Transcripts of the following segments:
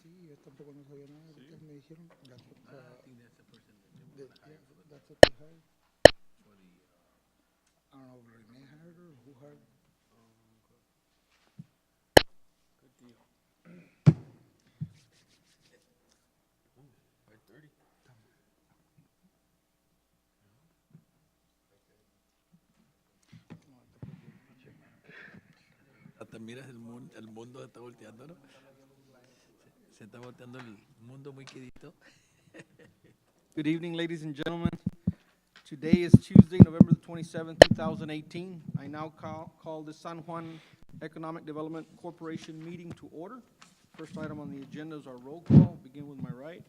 Sí, yo tampoco no sabía nada de lo que me dijeron. That's what, I think that's the person that they were they, gonna yeah, hire for the that's what they hired. for the. I don't know if Renee hired her or who hired her. Good deal. 5:30. Hasta miras el mundo se está volteando, ¿no? Se está volteando el mundo muy quedito. Good evening, ladies and gentlemen. Today is Tuesday, November the 27th, 2018. I now call the San Juan Economic Development Corporation meeting to order. First item on the agenda is our roll call. Begin with my right.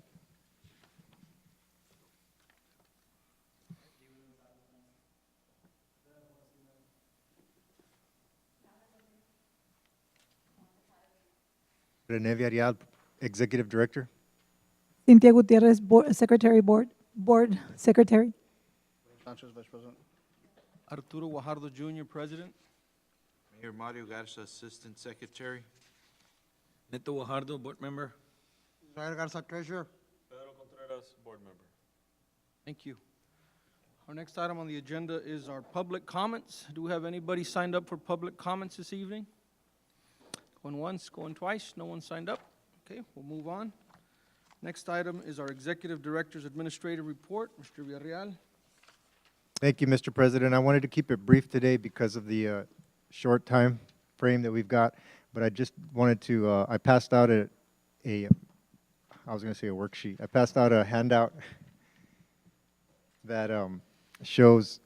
Rene Villarreal, Executive Director. Cynthia Gutierrez, Board Secretary. Sanchez, Vice President. Arturo Guajardo Jr., President. Mayor Mario Garza, Assistant Secretary. Neto Guajardo, board member. Israel Garza, Treasurer. Pedro Contreras, Board Member. Thank you. Our next item on the agenda is our public comments. Do we have anybody signed up for public comments this evening? Going once, going twice, no one signed up. Okay, we'll move on. Next item is our Executive Director's Administrative Report. Mr. Villarreal. Thank you, Mr. President. I wanted to keep it brief today because of the short time frame that we've got, but I just wanted to, I passed out I was going to say a worksheet. I passed out a handout that shows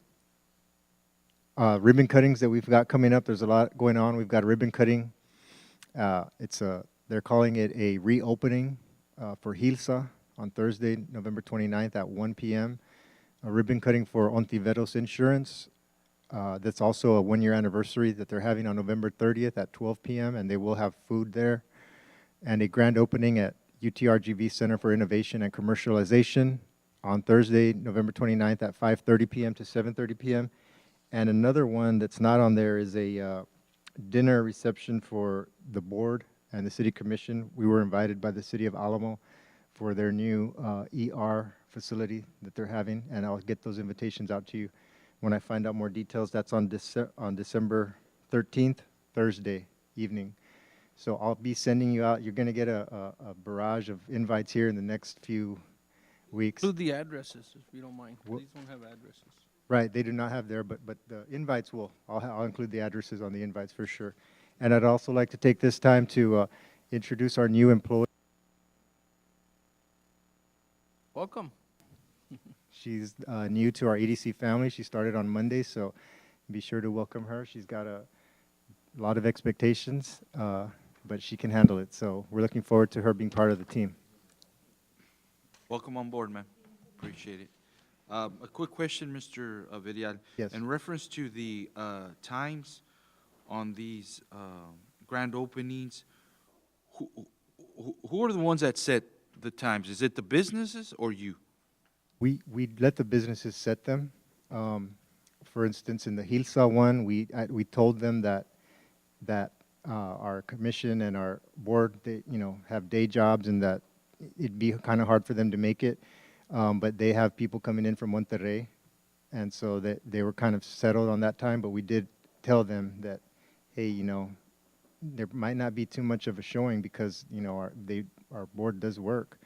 ribbon cuttings that we've got coming up. There's a lot going on. We've got a ribbon cutting. They're calling it a reopening for Hilsa on Thursday, November 29th at 1 p.m. A ribbon cutting for Ontiveros Insurance. That's also a one-year anniversary that they're having on November 30th at 12 p.m. and they will have food there. And a grand opening at UTRGV Center for Innovation and Commercialization on Thursday, November 29th at 5:30 p.m. to 7:30 p.m. And another one that's not on there is a dinner reception for the board and the city commission. We were invited by the city of Alamo for their new ER facility that they're having, and I'll get those invitations out to you when I find out more details. That's on December 13th, Thursday evening. So I'll be sending you out. You're going to get a barrage of invites here in the next few weeks. Include the addresses, if you don't mind. These don't have addresses. Right, they do not have there, but the invites will. I'll include the addresses on the invites for sure. And I'd also like to take this time to introduce our new employee. Welcome. She's new to our EDC family. She started on Monday, so be sure to welcome her. She's got a lot of expectations, but she can handle it. So we're looking forward to her being part of the team. Welcome on board, man. Appreciate it. A quick question, Mr. Villarreal. Yes. In reference to the times on these grand openings, who are the ones that set the times? Is it the businesses or you? We let the businesses set them. For instance, in the Hilsa one, we told them that our commission and our board, they, have day jobs and that it'd be kind of hard for them to make it. But they have people coming in from Monterrey, and so they were kind of settled on that time. But we did tell them that, hey, there might not be too much of a showing because our board does work.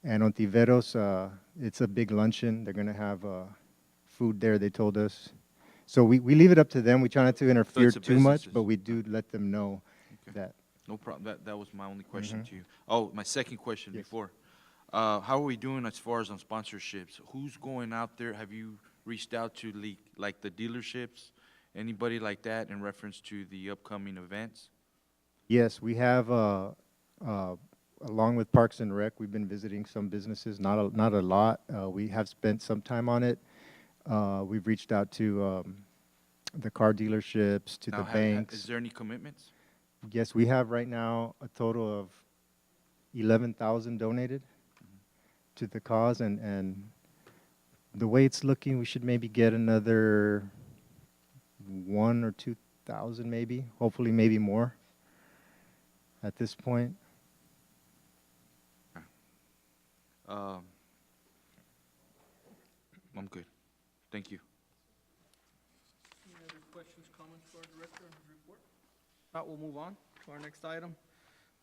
And Ontiveros, it's a big luncheon. They're going to have food there, they told us. So we leave it up to them. We try not to interfere too much, but we do let them know that. No problem. That was my only question to you. Oh, my second question before. How are we doing as far as on sponsorships? Who's going out there? Have you reached out to like the dealerships, anybody like that in reference to the upcoming events? Yes, we have, along with Parks and Rec, we've been visiting some businesses, not a lot. We have spent some time on it. We've reached out to the car dealerships, to the banks. Is there any commitments? Yes, we have right now a total of 11,000 donated to the cause, and the way it's looking, we should maybe get another 1,000 or 2,000 maybe, hopefully maybe more at this point. I'm good. Thank you. Any other questions, comments for our director on his report? Not, we'll move on to our next item.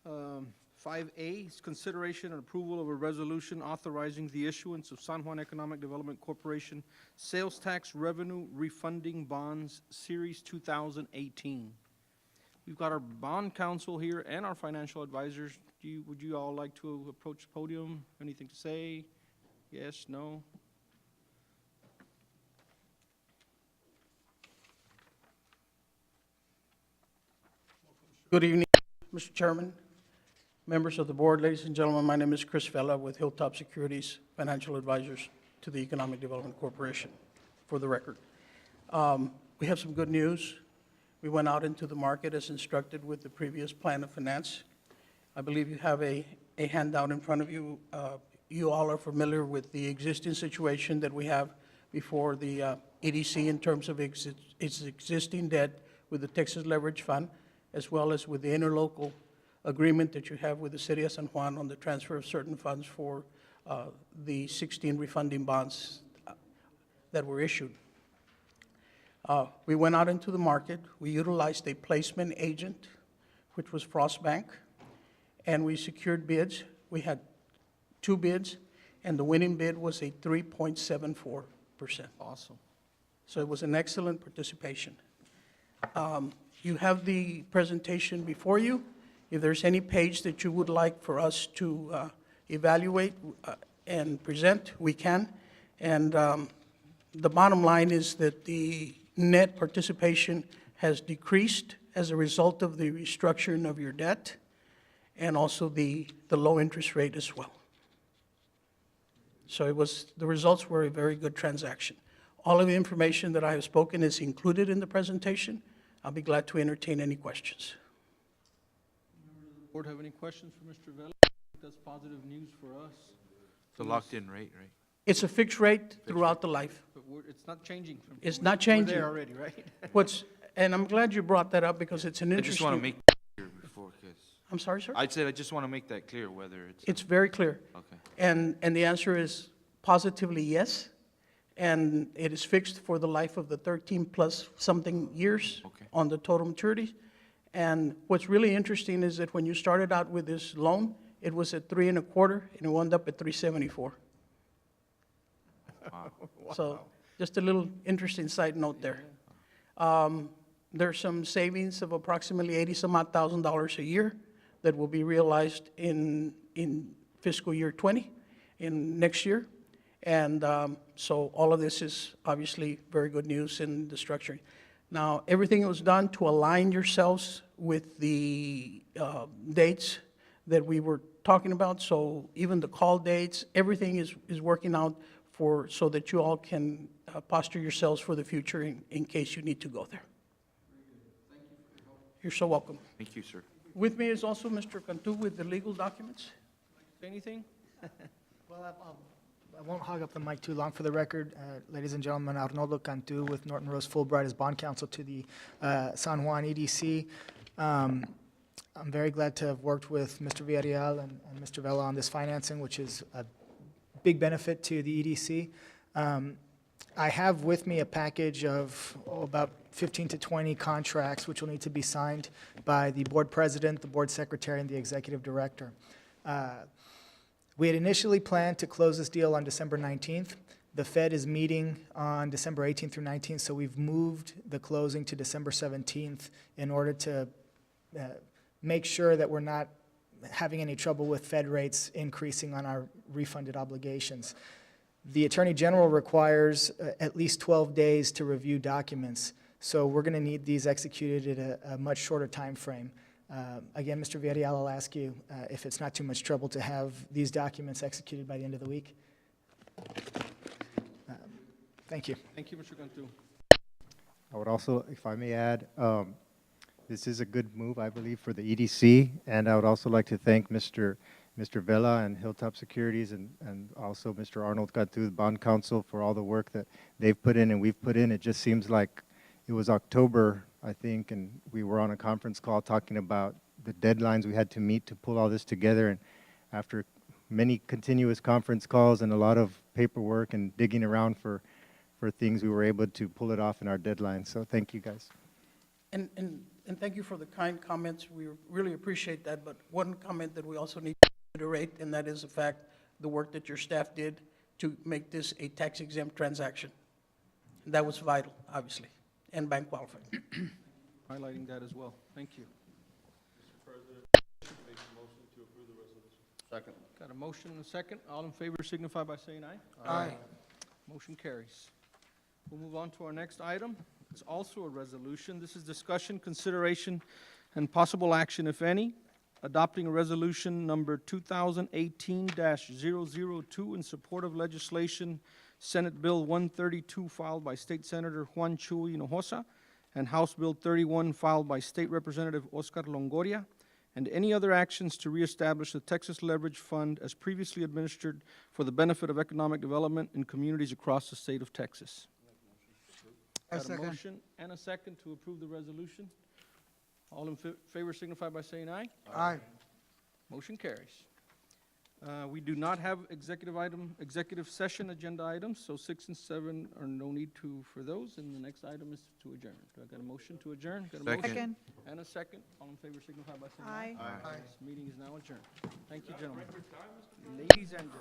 5A is consideration and approval of a resolution authorizing the issuance of San Juan Economic Development Corporation Sales Tax Revenue Refunding Bonds, Series 2018. We've got our bond counsel here and our financial advisors. Would you all like to approach the podium? Anything to say? Yes, no? Good evening, Mr. Chairman, members of the board, ladies and gentlemen. My name is Chris Vela with Hilltop Securities, financial advisors to the Economic Development Corporation, for the record. We have some good news. We went out into the market as instructed with the previous plan of finance. I believe you have a handout in front of you. You all are familiar with the existing situation that we have before the EDC in terms of its existing debt with the Texas Leverage Fund, as well as with the interlocal agreement that you have with the City of San Juan on the transfer of certain funds for the 16 refunding bonds that were issued. We went out into the market. We utilized a placement agent, which was Frost Bank, and we secured bids. We had 2 bids, and the winning bid was a 3.74%. Awesome. So it was an excellent participation. You have the presentation before you. If there's any page that you would like for us to evaluate and present, we can. And the bottom line is that the net participation has decreased as a result of the restructuring of your debt and also the low interest rate as well. So the results were a very good transaction. All of the information that I have spoken is included in the presentation. I'll be glad to entertain any questions. Board have any questions for Mr. Vela? That's positive news for us. It's a locked-in rate, right? It's a fixed rate throughout the life. But it's not changing. It's not changing. We're there already, right? And I'm glad you brought that up because it's an I just want to interesting. make that clear before, because I'm sorry, sir? I said I just want to make that clear whether it's, It's very clear. okay. And the answer is positively yes. And it is fixed for the life of the 13 plus something years Okay. on the total maturity. And what's really interesting is that when you started out with this loan, it was at 3.25 and it wound up at 3.74. Wow. So just a little interesting side note there. There's some savings of approximately $80-some-odd thousand a year that will be realized in fiscal year 20, in next year. And so all of this is obviously very good news in the structuring. Now, everything was done to align yourselves with the dates that we were talking about. So even the call dates, everything is working out so that you all can posture yourselves for the future in case you need to go there. You're so welcome. Thank you, sir. With me is also Mr. Cantu with the legal documents. Say anything? Well, I won't hog up the mic too long. For the record, ladies and gentlemen, Arnoldo Cantu with Norton Rose Fulbright as bond counsel to the San Juan EDC. I'm very glad to have worked with Mr. Villarreal and Mr. Vela on this financing, which is a big benefit to the EDC. I have with me a package of about 15 to 20 contracts which will need to be signed by the board president, the board secretary, and the executive director. We had initially planned to close this deal on December 19th. The Fed is meeting on December 18th through 19th, so we've moved the closing to December 17th in order to make sure that we're not having any trouble with Fed rates increasing on our refunded obligations. The Attorney General requires at least 12 days to review documents, so we're going to need these executed at a much shorter time frame. Again, Mr. Villarreal, I'll ask you if it's not too much trouble to have these documents executed by the end of the week. Thank you. Thank you, Mr. Cantu. I would also, if I may add, this is a good move, I believe, for the EDC, and I would also like to thank Mr. Vela and Hilltop Securities and also Mr. Arnold Cantu, the bond counsel, for all the work that they've put in and we've put in. It just seems like it was October, I think, and we were on a conference call talking about the deadlines we had to meet to pull all this together, and after many continuous conference calls and a lot of paperwork and digging around for things, we were able to pull it off in our deadline. So thank you, guys. And thank you for the kind comments. We really appreciate that. But one comment that we also need to reiterate, and that is the fact, the work that your staff did to make this a tax-exempt transaction. That was vital, obviously, and bank qualified. Highlighting that as well. Thank you. Second. Got a motion and a second. All in favor signify by saying aye. Aye. Motion carries. We'll move on to our next item. It's also a resolution. This is discussion, consideration, and possible action, if any, adopting a resolution number 2018-002 in support of legislation, Senate Bill 132, filed by State Senator Juan Chuy Hinojosa, and House Bill 31, filed by State Representative Oscar Longoria, and any other actions to reestablish the Texas Leverage Fund as previously administered for the benefit of economic development in communities across the state of Texas. I Got a second. motion and a second to approve the resolution. All in favor signify by saying aye. Aye. Motion carries. We do not have executive session agenda items, so 6 and 7 are no need for those, and the next item is to adjourn. Do I got a motion to adjourn? Got a motion Second. and a second. All in favor signify by saying Aye. aye. This meeting is now adjourned. Thank you, gentlemen. Ladies and gentlemen.